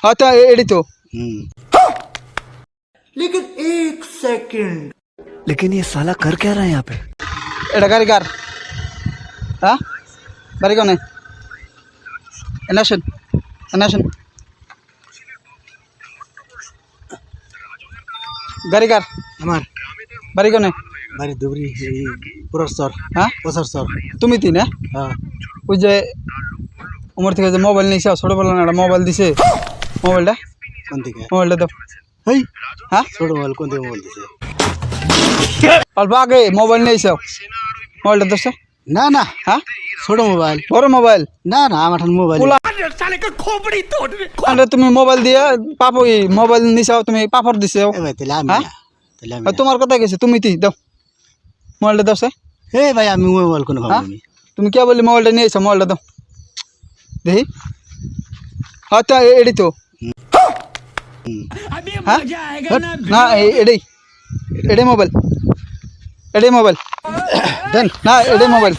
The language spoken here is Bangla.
हाँ तो एडी तो लेकिन एक सेकंड, लेकिन ये साला कर क्या रहा है यहाँ पे? एडा गाड़ी कार हाँ बारी कौन है एनाशन गाड़ी कार আমার बारी कौन है বাড়ি ধুবড়ি পুরস্কার हाँ প্রসার তুমি তিন হ্যাঁ হ্যাঁ ওই যে উমর থেকে যে মোবাইল নিয়েছে ছোটবেলা না একটা মোবাইল দিছে মোবাইলটা কোন থেকে দাও হেই হ্যাঁ ছোট মোবাইল কোন থেকে মোবাইল দিছে অল্প আগে মোবাইল নিয়েছে মোবাইলটা দোষ না না হ্যাঁ ছোট মোবাইল বড় মোবাইল না না আমার মোবাইল আরে তুমি মোবাইল দিয়ে পাপই মোবাইল নিছাও তুমি পাপড় দিছাও এ ভাই তাহলে আমি হ্যাঁ? না তাহলে আমি আর তোমার কথা গেছে তুমি তি দাও মোবাইলটা দাও হে ভাই আমি মোবাইল কোন হ্যাঁ? আমি তুমি কে বললি মোবাইলটা নিয়েছো মোবাইলটা দাও দেখি হ্যাঁ তো এডি তো হ্যাঁ না এডি মোবাইল দেন না এডি মোবাইল